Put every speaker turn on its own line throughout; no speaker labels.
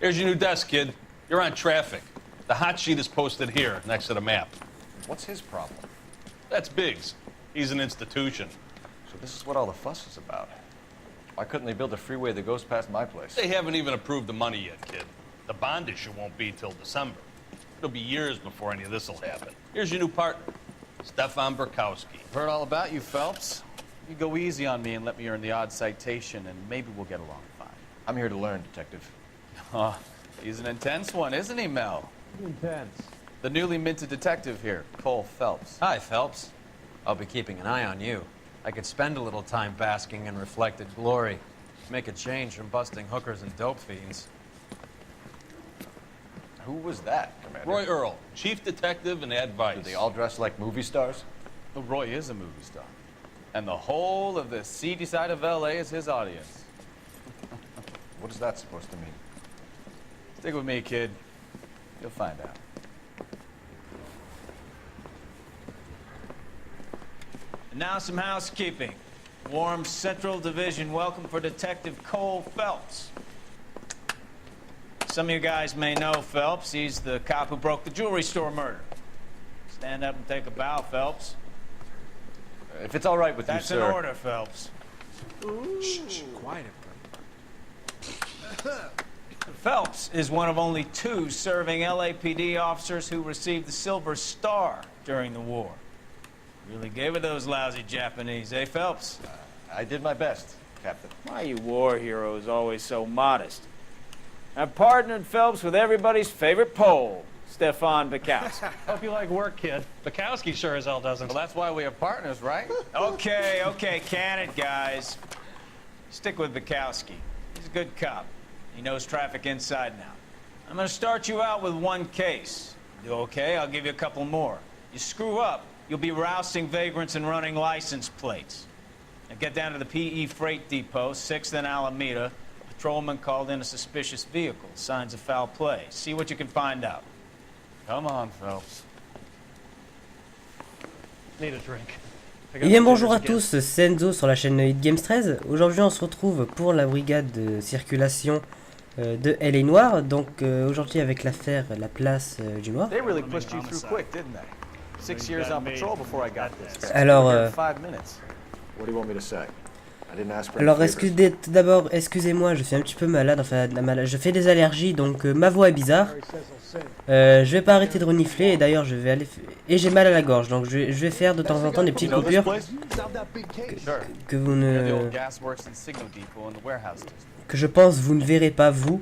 Here's your new desk, kid. You're on traffic. The hot sheet is posted here, next to the map.
What's his problem?
That's Biggs. He's an institution.
So this is what all the fuss is about. Why couldn't they build a freeway that goes past my place?
They haven't even approved the money yet, kid. The bond issue won't be till December. It'll be years before any of this will happen. Here's your new partner, Stefan Burkowski.
Heard all about you, Phelps. You go easy on me and let me earn the odd citation, and maybe we'll get along fine.
I'm here to learn, Detective.
Oh, he's an intense one, isn't he, Mel?
Intense.
The newly minted detective here, Cole Phelps.
Hi, Phelps. I'll be keeping an eye on you. I could spend a little time basking in reflected glory. Make a change from busting hookers and dope fiends.
Who was that, Commander?
Roy Earl, chief detective and advice.
Do they all dress like movie stars?
Well, Roy is a movie star. And the whole of the seedy side of L.A. is his audience.
What is that supposed to mean?
Stick with me, kid. You'll find out. And now some housekeeping. Warm Central Division welcome for Detective Cole Phelps. Some of you guys may know Phelps. He's the cop who broke the jewelry store murder. Stand up and take a bow, Phelps.
If it's all right with you, sir.
That's an order, Phelps.
Shh, quiet.
Phelps is one of only 2 serving LAPD officers who received the Silver Star during the war. Really gave it those lousy Japanese, eh, Phelps?
I did my best, Captain.
Why you war heroes always so modest? I've partnered Phelps with everybody's favorite Pole, Stefan Burkowski.
Hope you like work, kid. Bukowski sure as hell doesn't.
Well, that's why we have partners, right? Okay, can it, guys. Stick with Bukowski. He's a good cop. He knows traffic inside now. I'm gonna start you out with 1 case. Do okay? I'll give you a couple more. You screw up, you'll be rousting vagrants and running license plates. Now get down to the PE Freight Depot, 6th and Alameda. A patrolman called in a suspicious vehicle. Signs of foul play. See what you can find out. Come on, Phelps.
Need a drink.
Eh bien bonjour à tous, c'est Enzo sur la chaîne Games 13. Aujourd'hui on se retrouve pour la brigade de circulation de L.A Noire. Donc aujourd'hui avec l'affaire La Place du Noir. Alors d'abord excusez-moi, je suis un petit peu malade, enfin je fais des allergies donc ma voix est bizarre. Je vais pas arrêter de renifler et d'ailleurs je vais aller et j'ai mal à la gorge donc je vais faire de temps en temps des petites coupures que vous ne que je pense vous ne verrez pas vous.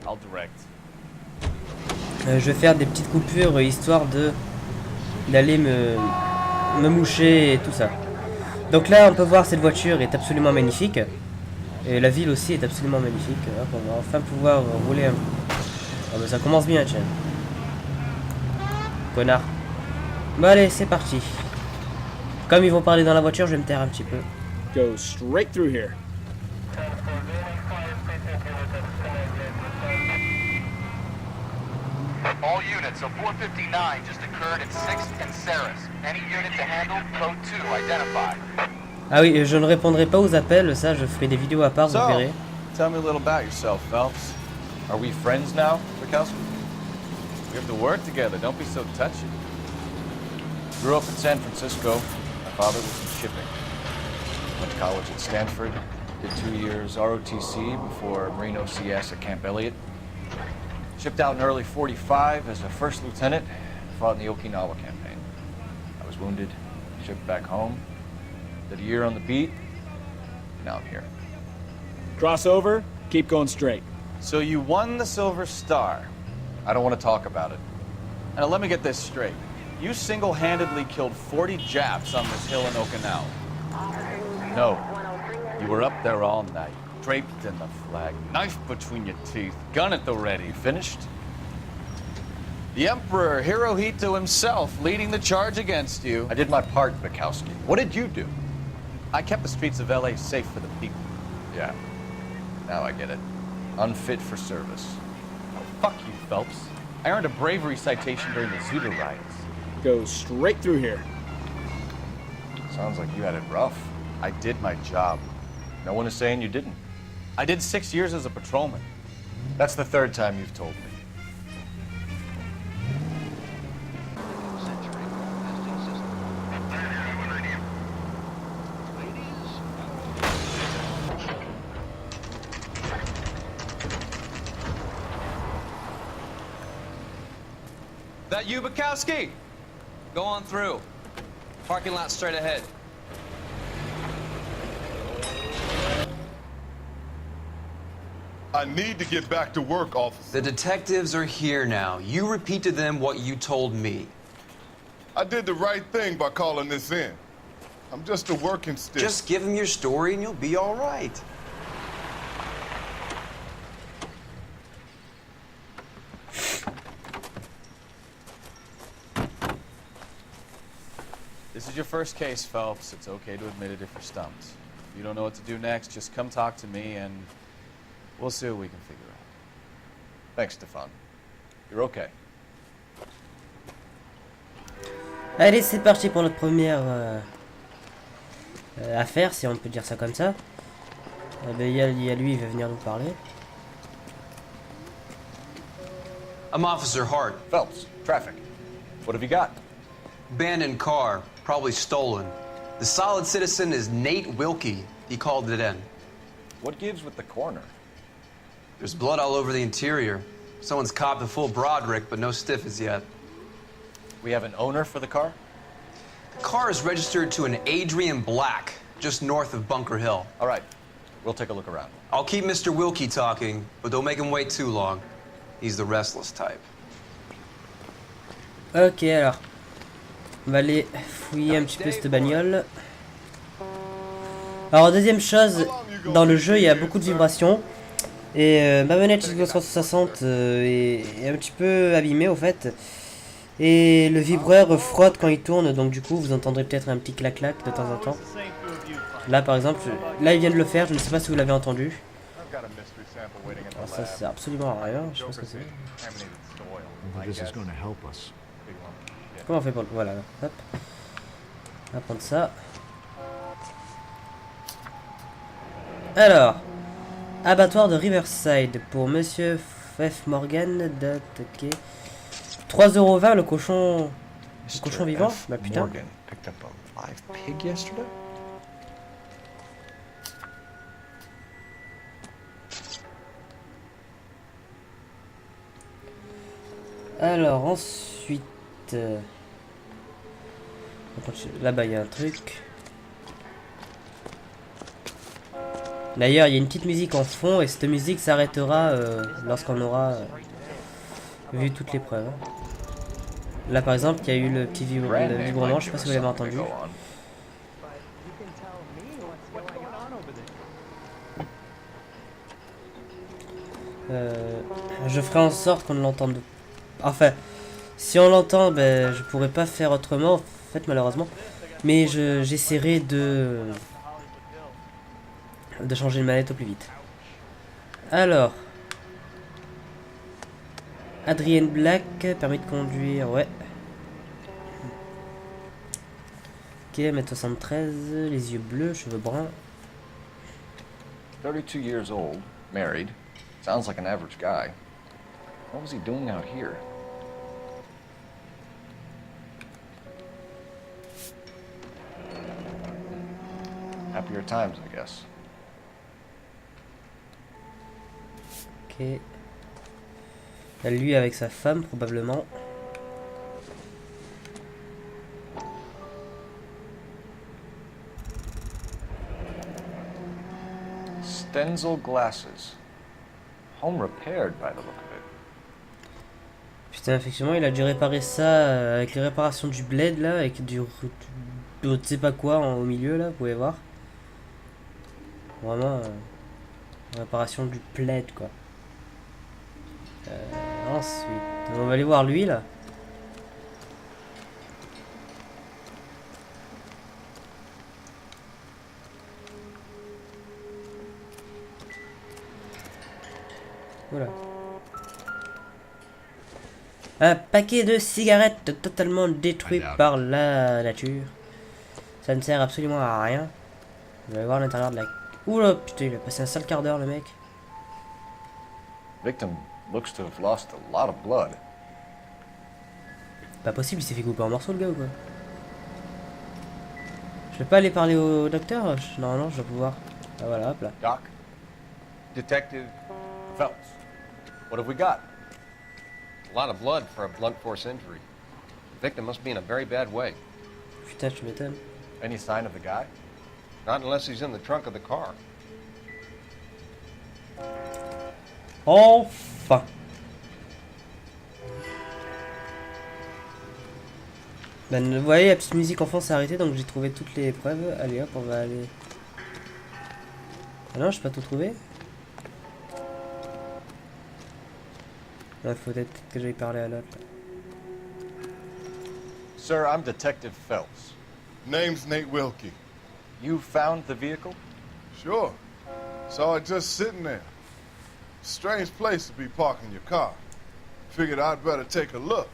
Je vais faire des petites coupures histoire de d'aller me moucher et tout ça. Donc là on peut voir cette voiture est absolument magnifique et la ville aussi est absolument magnifique. Hop, on va enfin pouvoir rouler un peu. Oh, mais ça commence bien tiens. Connard. Bon allez c'est parti. Comme ils vont parler dans la voiture je vais me taire un petit peu.
Go straight through here.
All units, so 459 just occurred at 6th and Saris. Any unit to handle, code 2 identified.
Ah oui, je ne répondrai pas aux appels, ça je ferai des vidéos à part, vous verrez.
Tell me a little about yourself, Phelps. Are we friends now, Burkowski? We have to work together, don't be so touchy.
Grew up in San Francisco. My father was in shipping. Went to college at Stanford. Did 2 years ROTC before Marine OCS at Camp Elliott. Shipped out in early 45 as a first lieutenant. Fought in the Okinawa campaign. I was wounded, shipped back home. Did a year on the beat. Now I'm here.
Cross over, keep going straight.
So you won the Silver Star.
I don't want to talk about it.
Now let me get this straight. You single-handedly killed 40 Japs on this hill in Okinawa.
No.
You were up there all night, draped in the flag, knife between your teeth, gun at the ready.
You finished?
The Emperor Hirohito himself leading the charge against you.
I did my part, Bukowski. What did you do?
I kept the streets of LA safe for the people.
Yeah. Now I get it. Unfit for service.
Oh, fuck you, Phelps. I earned a bravery citation during the Zuda riots.
Go straight through here.
Sounds like you had it rough.
I did my job.
No one is saying you didn't.
I did 6 years as a patrolman.
That's the 3rd time you've told me.
that you, Bukowski? Go on through. Parking lot straight ahead.
I need to get back to work, officer.
The detectives are here now. You repeat to them what you told me.
I did the right thing by calling this in. I'm just a working stick.
Just give them your story and you'll be all right.
This is your first case, Phelps. It's okay to admit it if you're stumped. If you don't know what to do next, just come talk to me and we'll see what we can figure out. Thanks, Stefan. You're okay.
Allez, c'est parti pour notre première affaire, si on peut dire ça comme ça. Il y a lui, il va venir nous parler.
I'm Officer Hart.
Phelps, traffic. What have you got?
Abandoned car, probably stolen. The solid citizen is Nate Wilkie. He called it in.
What gives with the coroner?
There's blood all over the interior. Someone's copped a full Broderick, but no stiff as yet.
We have an owner for the car?
The car is registered to an Adrian Black, just north of Bunker Hill.
All right, we'll take a look around.
I'll keep Mr. Wilkie talking, but don't make him wait too long. He's the restless type.
Ok, alors. On va aller fouiller un petit peu cette bagnole. Alors, deuxième chose, dans le jeu, il y a beaucoup de vibrations. Et ma manette Xbox 360 est un petit peu abîmée, au fait. Et le vibreur frotte quand il tourne, donc du coup, vous entendrez peut-être un petit clac-clac de temps en temps. Là, par exemple, là, il vient de le faire, je ne sais pas si vous l'avez entendu. Alors ça, c'est absolument rien, je sais pas ce que c'est. Comment on fait pour le... Voilà, hop. On va prendre ça. Alors, abattoir de Riverside pour Monsieur F. Morgan. Ok. 3,20 € le cochon vivant. Bah putain.
Morgan picked up a live pig yesterday?
Alors ensuite, là-bas il y a un truc. D'ailleurs il y a une petite musique en fond et cette musique s'arrêtera lorsqu'on aura vu toutes les preuves. Là par exemple il y a eu le petit vibrement, je sais pas si vous l'avez entendu. Je ferai en sorte qu'on ne l'entende. Enfin, si on l'entend, ben, je pourrais pas faire autrement, en fait, malheureusement. Mais j'essaierai de changer de manette au plus vite. Alors, Adrien Black, permis de conduire, ouais. Ok, 1m73, les yeux bleus, cheveux bruns.
32 years old, married. Sounds like an average guy. What was he doing out here? Happier times, I guess.
Ok. Lui avec sa femme, probablement.
Stenzel glasses. Home repaired by the look of it.
Putain, effectivement, il a dû réparer ça avec les réparations du bled là, avec du je sais pas quoi au milieu là, vous pouvez voir. Vraiment, réparation du bled quoi. Ensuite, on va aller voir lui là. Voilà. Un paquet de cigarettes totalement détruit par la nature. Ça ne sert absolument à rien. Vous allez voir l'intérieur de la... Oula, putain, il a passé un sale quart d'heure le mec.
Victim looks to have lost a lot of blood.
Pas possible, il s'est fait couper en morceaux le gars ou quoi? Je vais pas aller parler au docteur? Non, je dois pouvoir. Ah voilà, hop là.
Doc? Detective Phelps. What have we got?
A lot of blood for a blunt force injury.
Victim must be in a very bad way.
Putain, tu m'étonnes.
Any sign of the guy?
Not unless he's in the trunk of the car.
Enfin. Ben, vous voyez, la petite musique en fond s'est arrêtée, donc j'ai trouvé toutes les preuves. Allez hop, on va aller... Ah non, j'ai pas tout trouvé. Il faut peut-être que j'aille parler à l'autre.
Sir, I'm Detective Phelps.
Name's Nate Wilkie.
You found the vehicle?
Sure. Saw it just sitting there. Strange place to be parking your car. Figured I'd better take a look.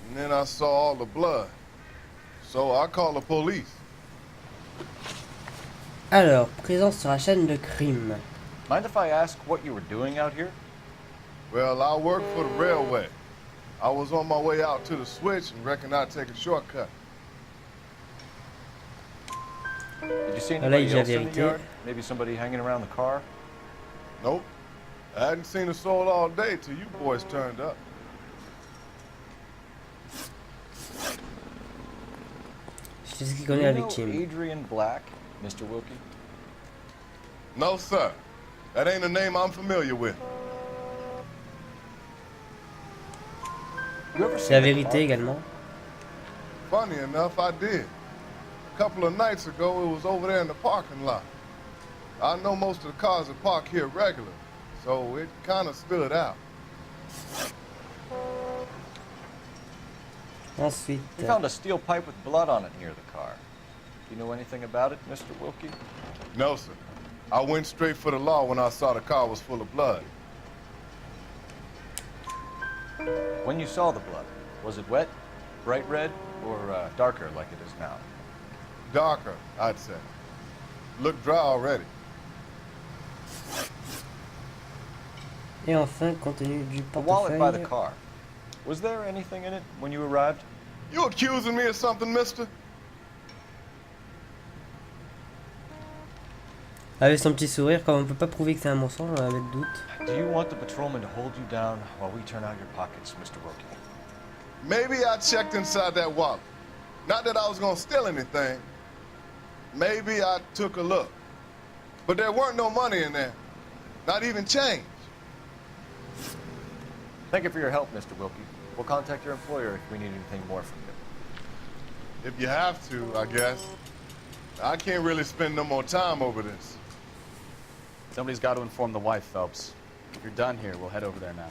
And then I saw all the blood. So I called the police.
Alors, présence sur la chaîne de crime.
Mind if I ask what you were doing out here?
Well, I work for the railway. I was on my way out to the switch and reckoned I'd take a shortcut.
Did you see
Là, il
anybody
dit la
else in the
vérité.
yard? Maybe somebody hanging around the car?
Nope. I hadn't seen a soul all day till you boys turned up.
Je sais ce qui connaît la
You know
victime.
Adrian Black, Mr. Wilkie?
No, sir. That ain't a name I'm familiar with.
You ever
C'est la
seen a
vérité
car?
également.
Funny enough, I did. A couple of nights ago, it was over there in the parking lot. I know most of the cars are parked here regular, so it kind of stood out.
Ensuite,
We found a steel pipe with blood on it near the car. Do you know anything about it, Mr. Wilkie?
No, sir. I went straight for the law when I saw the car was full of blood.
When you saw the blood, was it wet, bright red, or darker like it is now?
Darker, I'd say. Looked dry already.
et enfin, contenu du
The wallet by the
portefeuille.
car. Was there anything in it when you arrived?
You accusing me of something, mister?
Avec son petit sourire, comme on peut pas prouver que c'est un mensonge, on va mettre doute.
Do you want the patrolman to hold you down while we turn out your pockets, Mr. Wilkie?
Maybe I checked inside that wallet. Not that I was gonna steal anything. Maybe I took a look. But there weren't no money in there. Not even change.
Thank you for your help, Mr. Wilkie. We'll contact your employer if we need anything more from you.
If you have to, I guess. I can't really spend no more time over this.
Somebody's got to inform the wife, Phelps. If you're done here, we'll head over there now.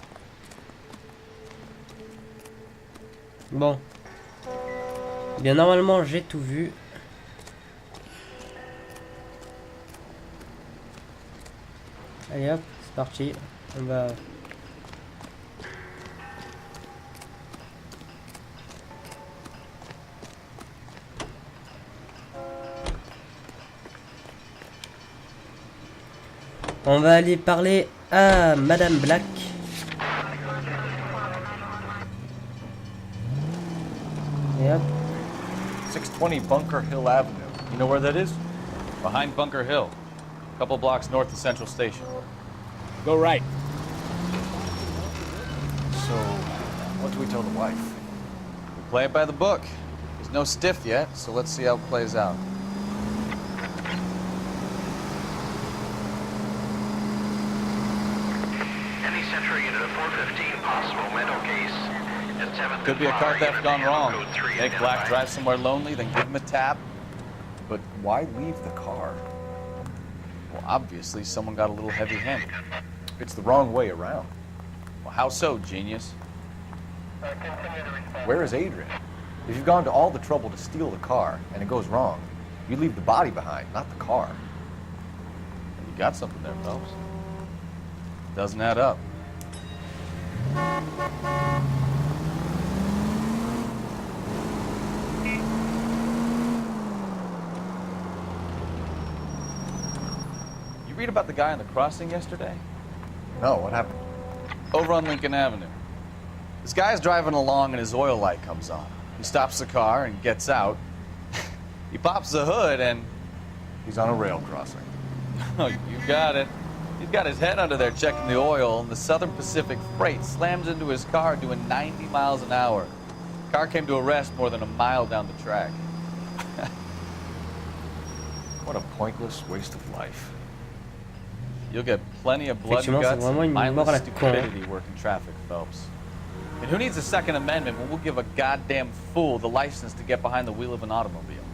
Bon. Bien, normalement, j'ai tout vu. Allez hop, c'est parti. On va... On va aller parler à Madame Black. Et hop.
620 Bunker Hill Avenue. You know where that is?
Behind Bunker Hill, a couple blocks north of Central Station.
Go right.
So, what do we tell the wife?
We play it by the book. There's no stiff yet, so let's see how it plays out.
Any Central unit of 415 possible mental case. At 7th
Could be a
and
car
Flower,
theft
unit
gone
vehicle
wrong.
code 3
Make Black
identified.
drive somewhere lonely, then give him a tap.
But why leave the car?
Well, obviously, someone got a little heavy-handed.
It's the wrong way around.
Well, how so, genius?
Where is Adrian? If you've gone to all the trouble to steal the car and it goes wrong, you leave the body behind, not the car.
You got something there, Phelps. Doesn't add up. You read about the guy on the crossing yesterday?
No, what happened?
Over on Lincoln Avenue. This guy's driving along and his oil light comes on. He stops the car and gets out. He pops the hood and...
He's on a rail crossing.
Oh, you got it. He's got his head under there checking the oil, and the Southern Pacific Freight slams into his car doing 90 miles an hour. Car came to a rest more than a mile down the track.
What a pointless waste of life.
You'll get plenty of blood and
Effectivement, c'est
guts
vraiment
and
une mort à
mindless
la con.
stupidity working traffic, Phelps. And who needs a Second Amendment when we'll give a goddamn fool the license to get behind the wheel of an automobile?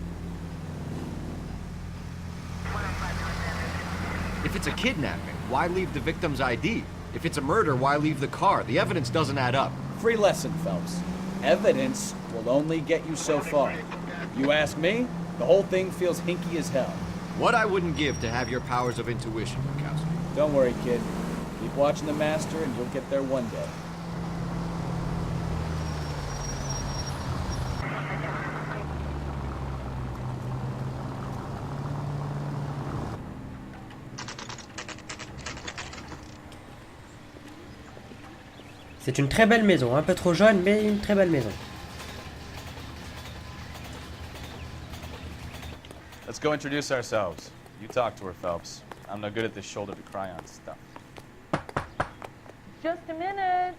If it's a kidnapping, why leave the victim's ID? If it's a murder, why leave the car? The evidence doesn't add up.
Free lesson, Phelps. Evidence will only get you so far. You ask me, the whole thing feels hinky as hell.
What I wouldn't give to have your powers of intuition, Mikowski.
Don't worry, kid. Keep watching the master and you'll get there one day.
C'est une très belle maison, un peu trop jeune, mais une très belle maison.
Let's go introduce ourselves. You talk to her, Phelps. I'm no good at this shoulder to cry on stuff.
Just a minute.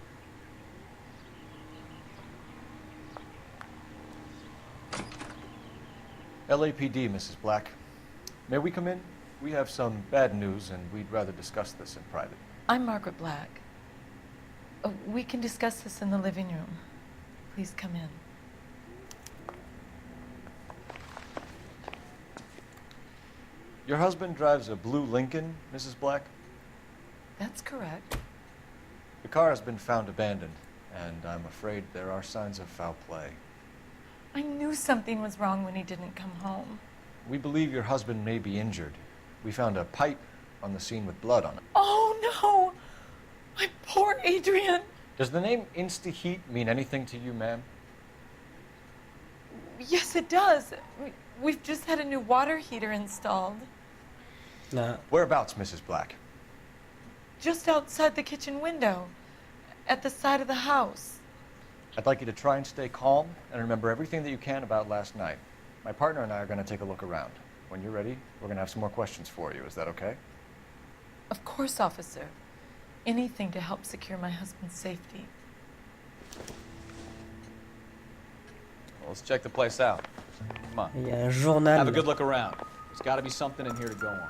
LAPD, Mrs. Black. May we come in? We have some bad news, and we'd rather discuss this in private.
I'm Margaret Black. We can discuss this in the living room. Please come in.
Your husband drives a blue Lincoln, Mrs. Black?
That's correct.
The car has been found abandoned, and I'm afraid there are signs of foul play.
I knew something was wrong when he didn't come home.
We believe your husband may be injured. We found a pipe on the scene with blood on it.
Oh no! My poor Adrian!
Does the name Insta-Heat mean anything to you, ma'am?
Yes, it does. We've just had a new water heater installed.
Nah.
Whereabouts, Mrs. Black?
Just outside the kitchen window. At the side of the house.
I'd like you to try and stay calm and remember everything that you can about last night. My partner and I are going to take a look around. When you're ready, we're going to have some more questions for you. Is that okay?
Of course, officer. Anything to help secure my husband's safety.
Well, let's check the place out. Come on.
Il y a un journal.
Have a good look around. There's got to be something in here to go on.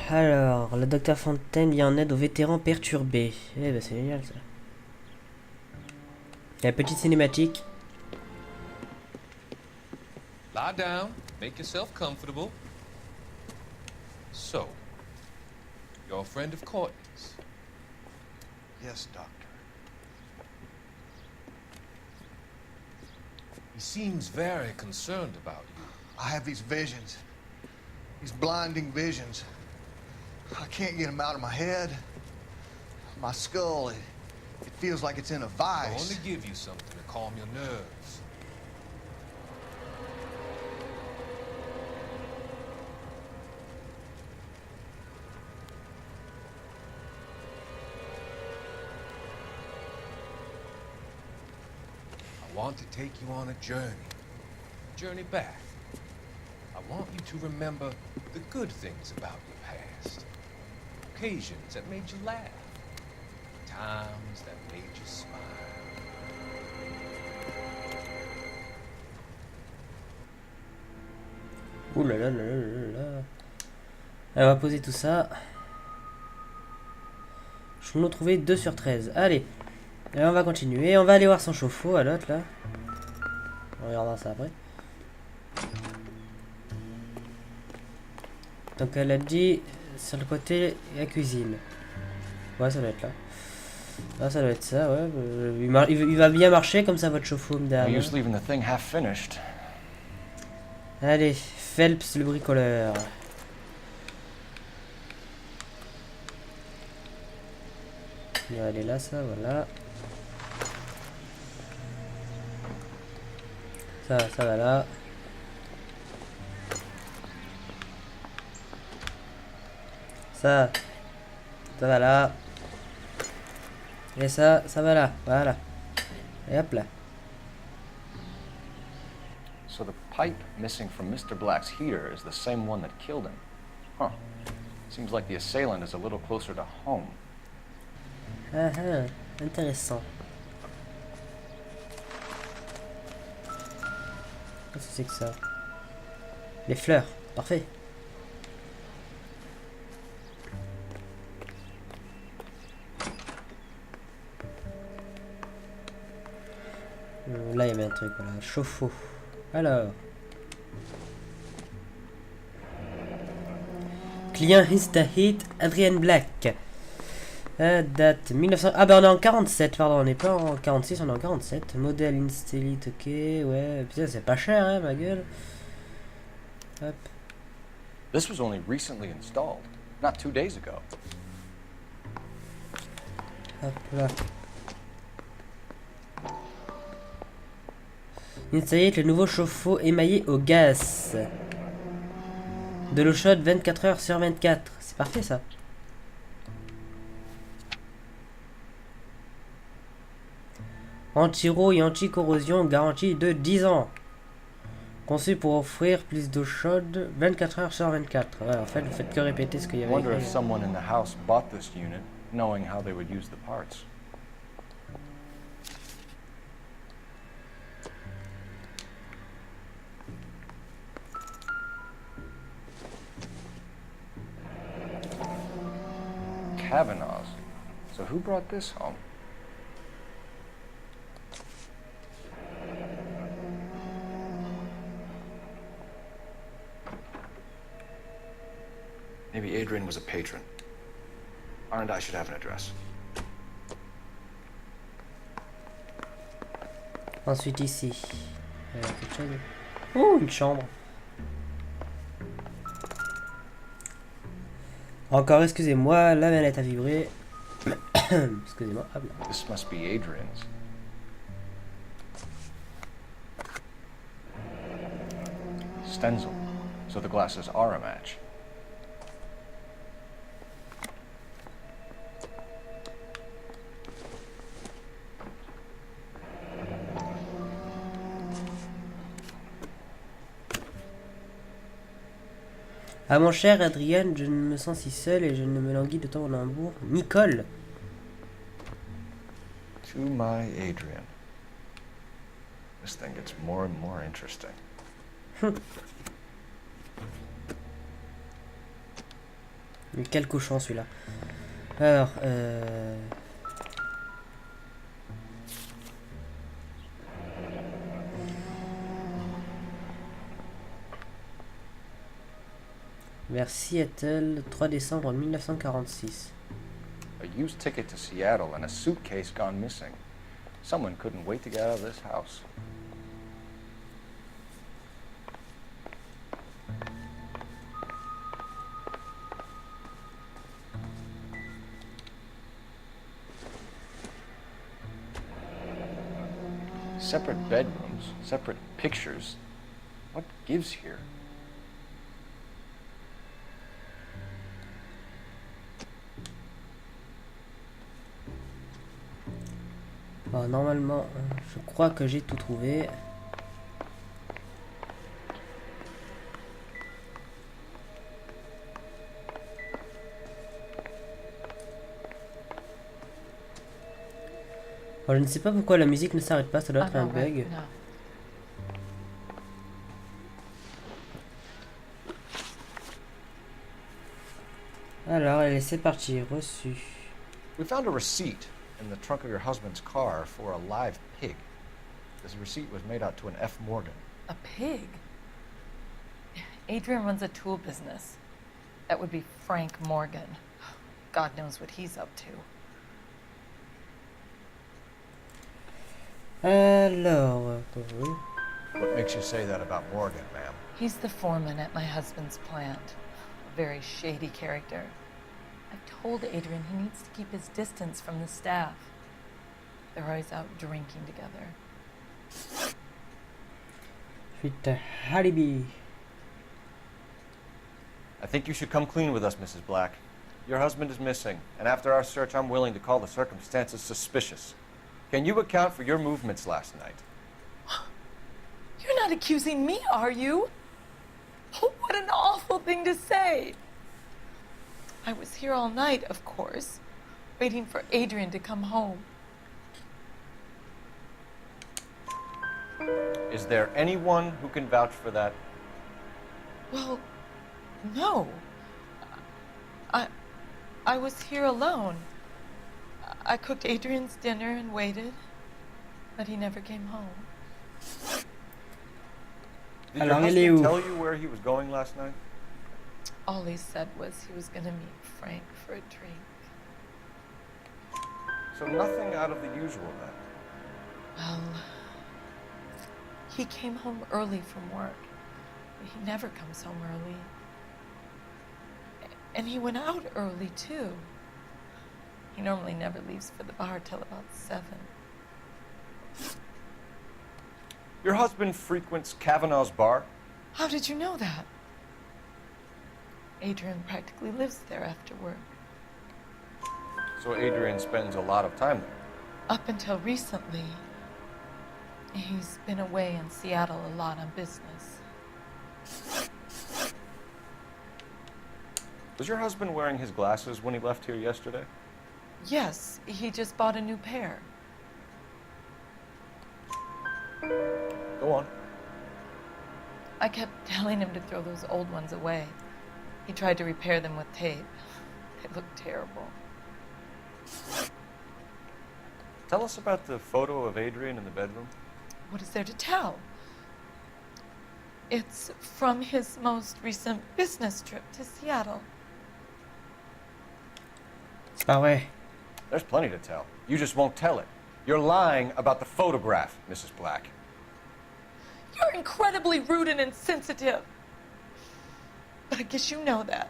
Alors, le docteur Fontaine vient en aide aux vétérans perturbés. Eh ben c'est génial ça. Il y a une petite cinématique.
Lie down, make yourself comfortable. So, you're a friend of Courtney's?
Yes, Doctor.
He seems very concerned about you.
I have these visions. These blinding visions. I can't get them out of my head. My skull, it feels like it's in a vice.
I'll only give you something to calm your nerves. I want to take you on a journey back. I want you to remember the good things about your past. Occasions that made you laugh. Times that made you smile.
Ouh là là là là là. Allez, on va poser tout ça. Je vais nous trouver 2 sur 13. Allez. Et on va continuer. On va aller voir son chauffe-eau à l'autre là. On regardera ça après. Donc elle a dit sur le côté la cuisine. Ouais, ça doit être là. Ah, ça doit être ça, ouais. Il va bien marcher comme ça votre chauffe-eau derrière.
Just leaving the thing half finished.
Allez, Phelps le bricoleur. Il va aller là, ça, voilà. Ça va là. Ça va là. Et ça va là. Voilà. Et hop là.
So the pipe missing from Mr. Black's heater is the same one that killed him. Huh. Seems like the assailant is a little closer to home.
Ah ah, intéressant. Qu'est-ce que c'est que ça? Les fleurs, parfait. Là il y avait un truc, voilà, chauffe-eau. Alors. Client is the heat, Adrian Black. Date 1900. Ah bah on est en 47, pardon, on n'est pas en 46, on est en 47. Modèle Instellite, ok, ouais. Putain, c'est pas cher, hein, ma gueule. Hop.
This was only recently installed, not 2 days ago.
Hop là. Instellite, le nouveau chauffe-eau émaillé au gaz. De l'eau chaude 24 heures sur 24. C'est parfait ça. Anti-rouille et anti-corrosion, garantie de 10 ans. Conçu pour offrir plus d'eau chaude 24 heures sur 24. Ouais, en fait, vous faites que répéter ce qu'il y
I
avait
wonder if
écrit.
someone in the house bought this unit, knowing how they would use the parts. Kavanaugh's. So who brought this home?
Maybe Adrian was a patron. R and I should have an address.
Ensuite ici. Quelque chose. Oh, une chambre. Encore, excusez-moi, la manette a vibré. Excusez-moi. Hop là.
This must be Adrian's. Stenzel. So the glasses are a match.
Ah mon cher Adrien, je ne me sens si seul et je ne me languis de ton amour. Nicole.
To my Adrian. This thing gets more and more interesting.
Mais quel cochon celui-là. Alors, vers Seattle, 3 décembre 1946.
A used ticket to Seattle and a suitcase gone missing. Someone couldn't wait to get out of this house. Separate bedrooms, separate pictures. What gives here?
Bon, normalement, je crois que j'ai tout trouvé. Bon, je ne sais pas pourquoi la musique ne s'arrête pas, ça doit être un bug. Alors, allez, c'est parti, reçu.
We found a receipt in the trunk of your husband's car for a live pig. This receipt was made out to an F. Morgan.
A pig? Adrian runs a tool business. That would be Frank Morgan. God knows what he's up to.
Alors, oui.
What makes you say that about Morgan, ma'am?
He's the foreman at my husband's plant. A very shady character. I've told Adrian he needs to keep his distance from the staff. They're always out drinking together.
Suite Halibi.
I think you should come clean with us, Mrs. Black. Your husband is missing, and after our search, I'm willing to call the circumstances suspicious. Can you account for your movements last night?
You're not accusing me, are you? Oh, what an awful thing to say. I was here all night, of course. waiting for Adrian to come home.
Is there anyone who can vouch for that?
Well, no. I was here alone. I cooked Adrian's dinner and waited, but he never came home.
Did your husband tell you where he was going last night?
All he said was he was going to meet Frank for a drink.
So nothing out of the usual then?
Well, he came home early from work. He never comes home early. And he went out early, too. He normally never leaves for the bar till about 7.
Your husband frequents Kavanaugh's bar?
How did you know that? Adrian practically lives there after work.
So Adrian spends a lot of time there?
Up until recently, he's been away in Seattle a lot on business.
Was your husband wearing his glasses when he left here yesterday?
Yes, he just bought a new pair.
Go on.
I kept telling him to throw those old ones away. He tried to repair them with tape. They looked terrible.
Tell us about the photo of Adrian in the bedroom.
What is there to tell? It's from his most recent business trip to Seattle.
C'est pas vrai.
There's plenty to tell. You just won't tell it. You're lying about the photograph, Mrs. Black.
You're incredibly rude and insensitive. But I guess you know that.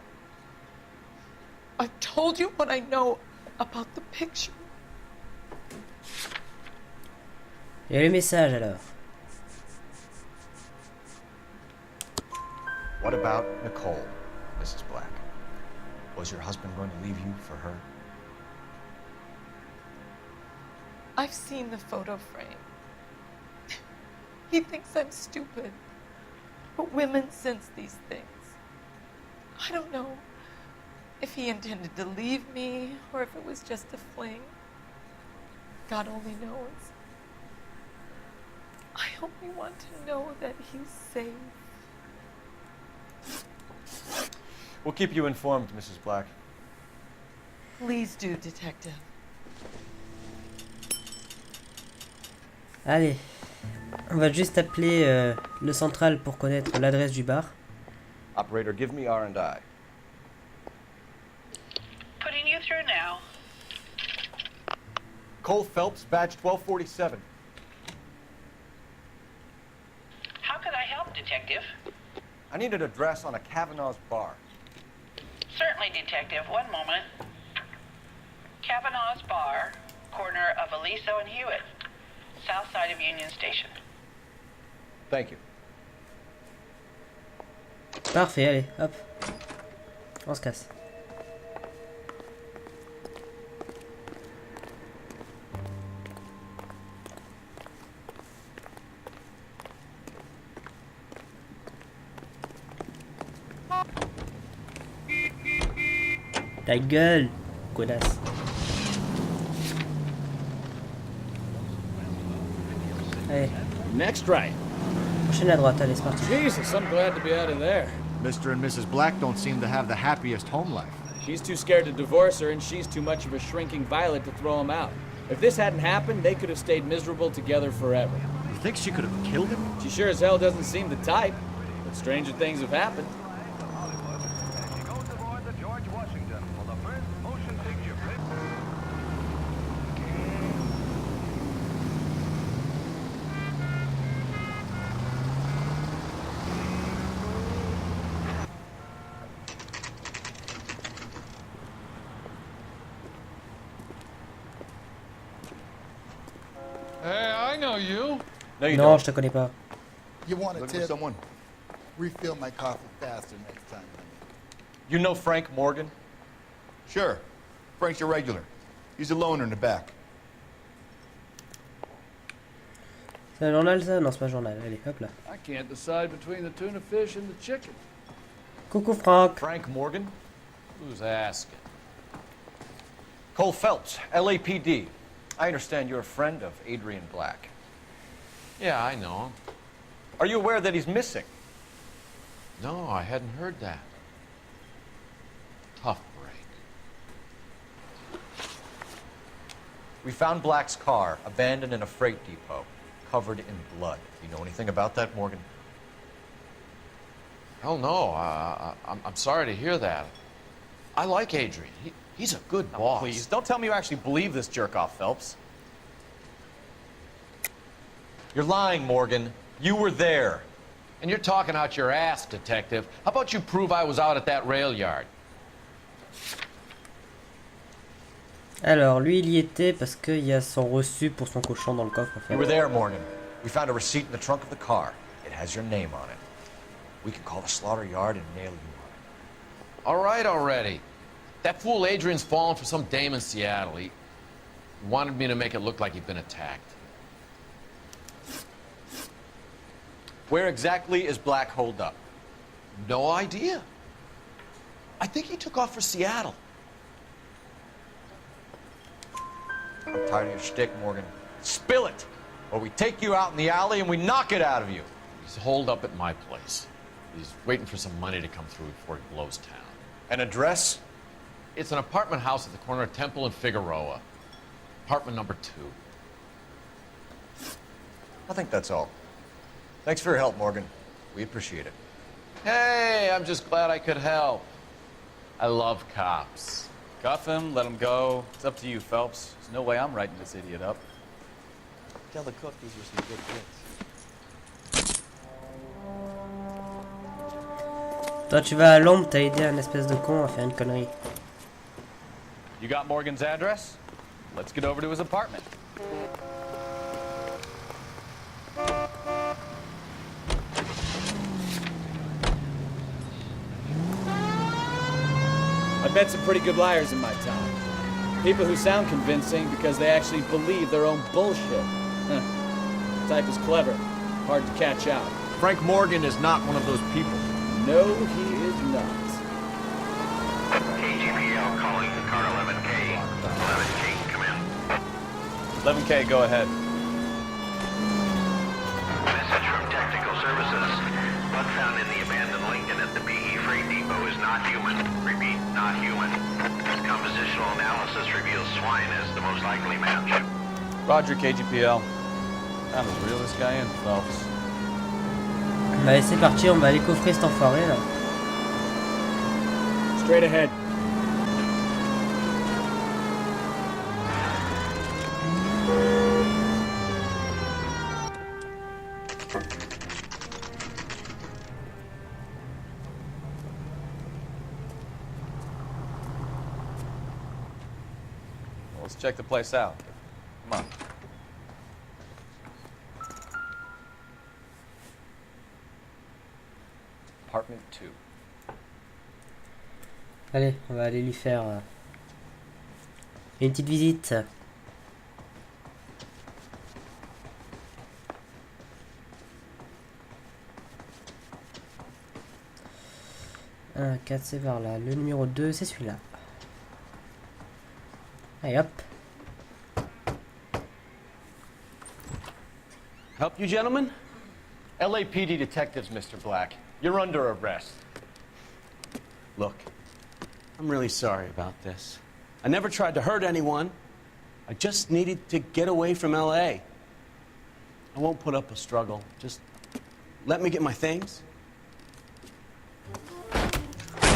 I've told you what I know about the picture.
Et le message alors?
What about Nicole, Mrs. Black? Was your husband going to leave you for her?
I've seen the photo frame. He thinks I'm stupid. But women sense these things. I don't know if he intended to leave me or if it was just a fling. God only knows. I only want to know that he's safe.
We'll keep you informed, Mrs. Black.
Please do, detective.
Allez, on va juste appeler le central pour connaître l'adresse du bar.
Operator, give me R&I.
Putting you through now.
Cole Phelps, badge 1247.
How could I help, Detective?
I need an address on a Kavanaugh's bar.
Certainly, Detective. One moment. Kavanaugh's Bar, corner of Aliso and Hewitt, south side of Union Station.
Thank you.
Parfait, allez, hop. On se casse. Ta gueule, connasse. Allez.
Next right.
Prochaine à droite, allez, c'est parti.
Jesus, I'm glad to be out of there.
Mr. and Mrs. Black don't seem to have the happiest home life.
She's too scared to divorce her, and she's too much of a shrinking violet to throw him out. If this hadn't happened, they could have stayed miserable together forever.
You think she could have killed him?
She sure as hell doesn't seem the type, but stranger things have happened.
Hey, I know you.
No, you
non,
don't.
je te connais pas.
You want a
Looking for
tip?
someone?
Refill my coffee faster next time.
You know Frank Morgan?
Sure. Frank's a regular. He's a loner in the back.
C'est un journal ça? Non, c'est pas un journal. Allez, hop là.
I can't decide between the tuna fish and the chicken.
Coucou Franck.
Frank Morgan?
Who's asking?
Cole Phelps, LAPD. I understand you're a friend of Adrian Black.
Yeah, I know him.
Are you aware that he's missing?
No, I hadn't heard that. Tough break.
We found Black's car abandoned in a freight depot, covered in blood. You know anything about that, Morgan?
Hell no. I'm sorry to hear that. I like Adrian. He's a good boss.
Please, don't tell me you actually believe this jerk-off, Phelps.
You're lying, Morgan. You were there.
And you're talking out your ass, detective. How about you prove I was out at that rail yard?
Alors, lui, il y était parce qu'il y a son reçu pour son cochon dans le coffre, en fait.
You were there, Morgan. We found a receipt in the trunk of the car. It has your name on it. We can call the slaughter yard and nail you on it.
All right already. That fool Adrian's fallen for some dame in Seattle. He wanted me to make it look like he'd been attacked.
Where exactly is Black holed up?
No idea. I think he took off for Seattle.
I'm tired of your shtick, Morgan. Spill it, or we take you out in the alley and we knock it out of you.
He's holed up at my place. He's waiting for some money to come through before he blows town.
An address?
It's an apartment house at the corner of Temple and Figueroa. Apartment number 2.
I think that's all. Thanks for your help, Morgan. We appreciate it.
Hey, I'm just glad I could help. I love cops.
Cuff him, let him go. It's up to you, Phelps. There's no way I'm writing this idiot up.
Tell the cook these were some good hits.
Toi, tu vas à l'ombre, t'as aidé un espèce de con à faire une connerie.
You got Morgan's address? Let's get over to his apartment.
I've met some pretty good liars in my time. People who sound convincing because they actually believe their own bullshit. The type is clever, hard to catch out.
Frank Morgan is not one of those people.
No, he is not.
KGPL calling car 11K. 11K, come in.
11K, go ahead.
Message from Technical Services. Blood found in the abandoned Lincoln at the PE Freight Depot is not human. Repeat, not human. Compositional analysis reveals swine as the most likely match.
Roger, KGPL. Time to reel this guy in, Phelps.
Allez, c'est parti, on va aller coffrer cet enfoiré là.
Straight ahead.
Let's check the place out. Come on.
Apartment 2.
Allez, on va aller lui faire une petite visite. Un 4 c'est vers là. Le numéro 2 c'est celui-là. Allez hop.
Help you, gentlemen? LAPD detectives, Mr. Black. You're under arrest.
Look, I'm really sorry about this. I never tried to hurt anyone. I just needed to get away from L.A. I won't put up a struggle. Just let me get my things.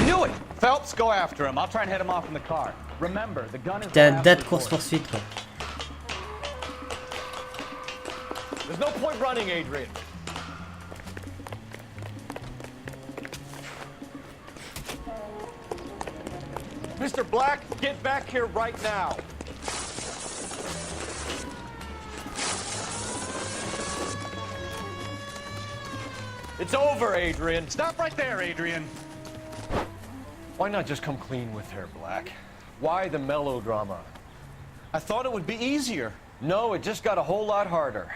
Knew it! Phelps, go after him. I'll try and head him off in the car. Remember, the gun is...
Putain, date course-poursuite quoi.
There's no point running, Adrian. Mr. Black, get back here right now. It's over, Adrian.
Stop right there, Adrian.
Why not just come clean with her, Black? Why the melodrama?
I thought it would be easier.
No, it just got a whole lot harder.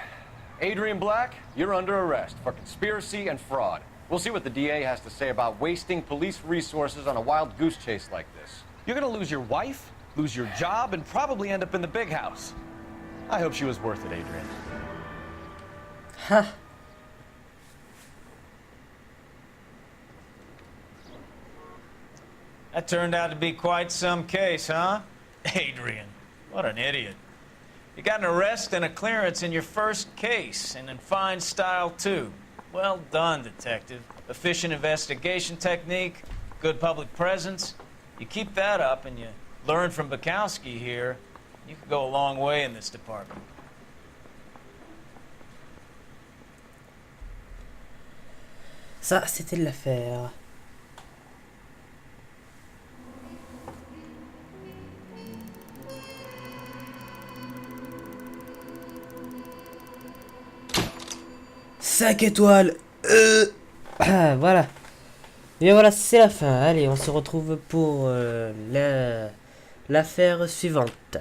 Adrian Black, you're under arrest for conspiracy and fraud. We'll see what the DA has to say about wasting police resources on a wild goose chase like this.
You're gonna lose your wife,
lose your job, and probably end up in the big house. I hope she was worth it, Adrian.
Ha.
That turned out to be quite some case, huh? Adrian, what an idiot. You got an arrest and a clearance in your first case, and in fine style, too. Well done, detective. Efficient investigation technique, good public presence. You keep that up and you learn from Bukowski here, you could go a long way in this department.
Ça, c'était l'affaire. Cinq étoiles. Ah, voilà. Et voilà, c'est la fin. Allez, on se retrouve pour l'affaire suivante.